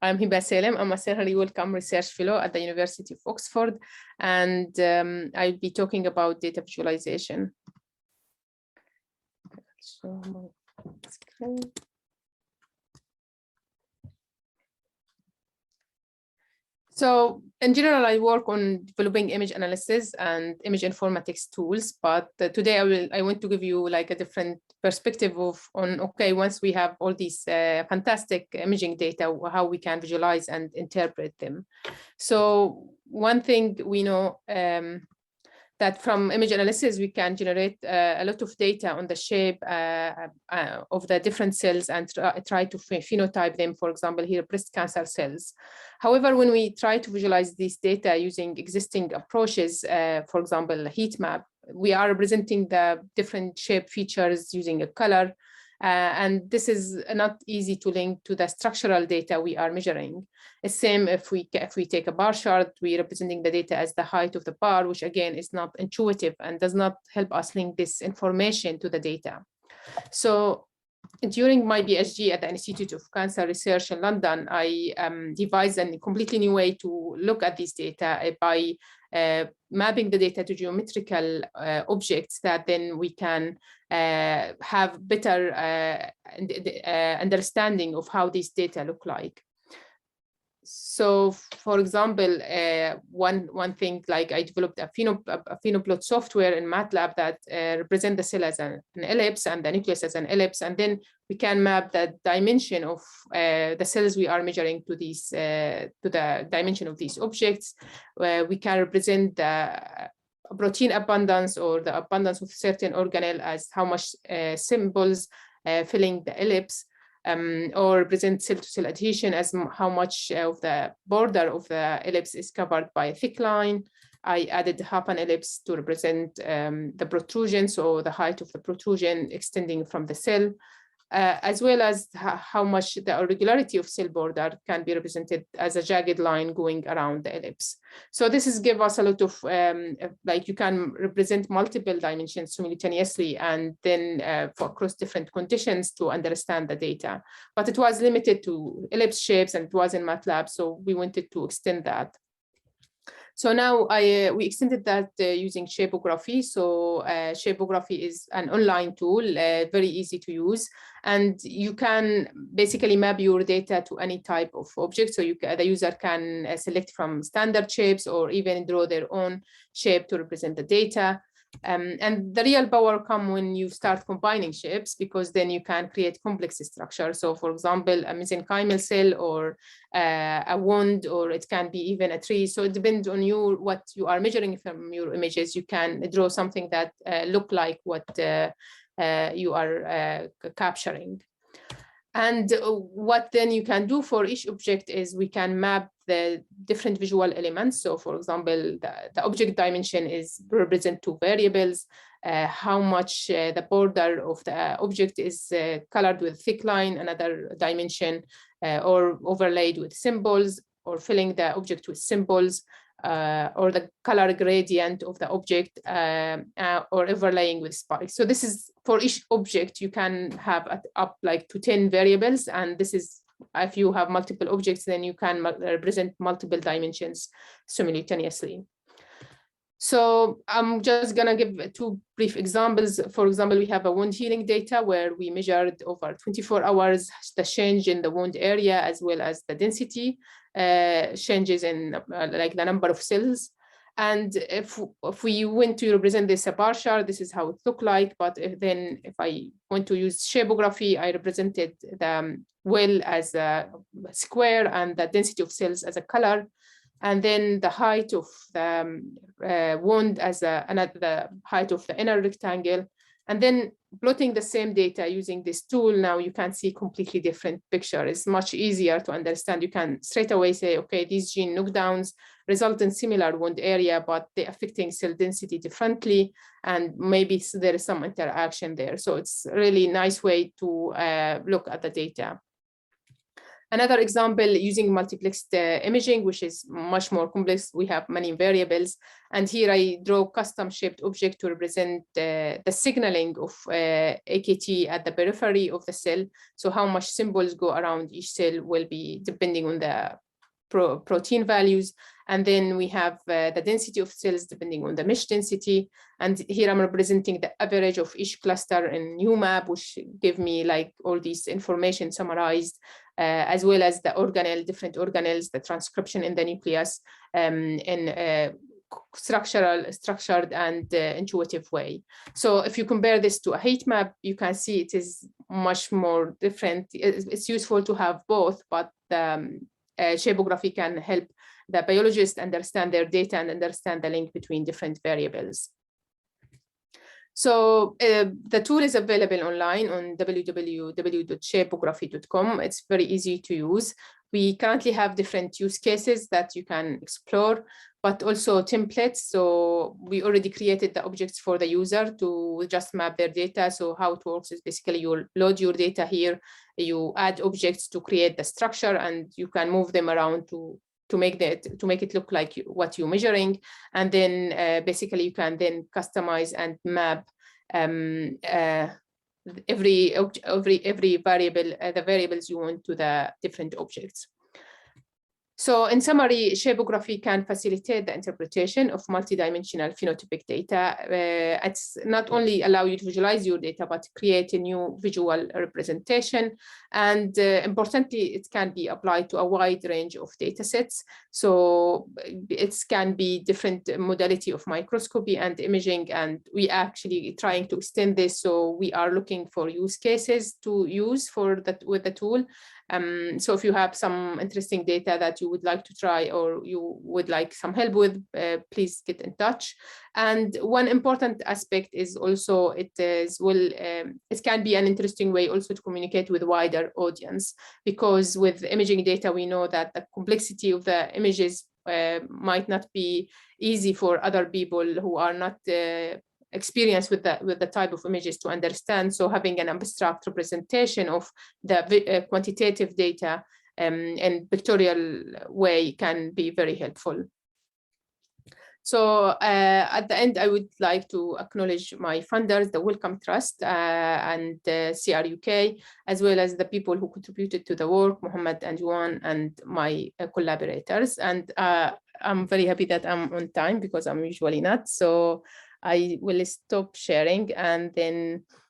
I'm Heba Sailem. I'm a Salary Welcome Research Fellow at the University of Oxford, and I'll be talking about data visualization. So, So in general, I work on developing image analysis and image informatics tools, but today I want to give you like a different perspective on, okay, once we have all these fantastic imaging data, how we can visualize and interpret them. So one thing we know that from image analysis, we can generate a lot of data on the shape of the different cells and try to phenotype them, for example, here, breast cancer cells. However, when we try to visualize this data using existing approaches, for example, a heat map, we are representing the different shape features using a color. And this is not easy to link to the structural data we are measuring. The same if we take a bar chart, we're representing the data as the height of the bar, which again is not intuitive and does not help us link this information to the data. So during my PhD at the Institute of Cancer Research in London, I devised a completely new way to look at this data by mapping the data to geometrical objects that then we can have better understanding of how these data look like. So, for example, one thing, like I developed a PhenoPlot software in MATLAB that represent the cell as an ellipse and the nucleus as an ellipse, and then we can map the dimension of the cells we are measuring to these to the dimension of these objects. We can represent the protein abundance or the abundance of certain organelle as how much symbols filling the ellipse. Or represent cell-to-cell adhesion as how much of the border of the ellipse is covered by a thick line. I added half an ellipse to represent the protrusion, so the height of the protrusion extending from the cell, as well as how much the irregularity of cell border can be represented as a jagged line going around the ellipse. So this is give us a lot of, like you can represent multiple dimensions simultaneously and then for across different conditions to understand the data. But it was limited to ellipse shapes and it was in MATLAB, so we wanted to extend that. So now we extended that using ShapoGraphy. So ShapoGraphy is an online tool, very easy to use. And you can basically map your data to any type of object. So the user can select from standard shapes or even draw their own shape to represent the data. And the real power comes when you start combining shapes, because then you can create complex structures. So for example, a mesenchymal cell or a wound, or it can be even a tree. So it depends on you, what you are measuring from your images. You can draw something that look like what you are capturing. And what then you can do for each object is we can map the different visual elements. So for example, the object dimension is represent two variables, how much the border of the object is colored with thick line, another dimension, or overlaid with symbols, or filling the object with symbols, or the color gradient of the object, or overlaying with spikes. So this is for each object, you can have up like to 10 variables. And this is, if you have multiple objects, then you can represent multiple dimensions simultaneously. So I'm just gonna give two brief examples. For example, we have a wound healing data where we measured over 24 hours the change in the wound area as well as the density changes in like the number of cells. And if we went to represent this a bar chart, this is how it looked like. But if I want to use ShapoGraphy, I represented the well as a square and the density of cells as a color. And then the height of the wound as the height of the inner rectangle. And then plotting the same data using this tool, now you can see completely different picture. It's much easier to understand. You can straight away say, okay, these gene knockdowns result in similar wound area, but they're affecting cell density differently. And maybe there is some interaction there. So it's really nice way to look at the data. Another example using multiplexed imaging, which is much more complex. We have many variables. And here I draw custom shaped object to represent the signaling of AKT at the periphery of the cell. So how much symbols go around each cell will be depending on the protein values. And then we have the density of cells depending on the mesh density. And here I'm representing the average of each cluster in UMAP, which give me like all these information summarized, as well as the organelle, different organelles, the transcription in the nucleus in structured and intuitive way. So if you compare this to a heat map, you can see it is much more different. It's useful to have both, but ShapoGraphy can help the biologists understand their data and understand the link between different variables. So the tool is available online on www.shapography.com. It's very easy to use. We currently have different use cases that you can explore, but also templates. So we already created the objects for the user to just map their data. So how it works is basically you load your data here, you add objects to create the structure, and you can move them around to make it look like what you're measuring. And then basically you can then customize and map every variable, the variables you want to the different objects. So in summary, ShapoGraphy can facilitate the interpretation of multidimensional phenotypic data. It's not only allow you to visualize your data, but create a new visual representation. And importantly, it can be applied to a wide range of data sets. So it can be different modality of microscopy and imaging, and we actually trying to extend this. So we are looking for use cases to use for that with the tool. So if you have some interesting data that you would like to try or you would like some help with, please get in touch. And one important aspect is also it can be an interesting way also to communicate with wider audience, because with imaging data, we know that the complexity of the images might not be easy for other people who are not experience with the type of images to understand. So having an abstract representation of the quantitative data in pictorial way can be very helpful. So at the end, I would like to acknowledge my funders, the Wellcome Trust and CRUK, as well as the people who contributed to the work, Mohammed and Juan, and my collaborators. And I'm very happy that I'm on time because I'm usually not. So I will stop sharing, and then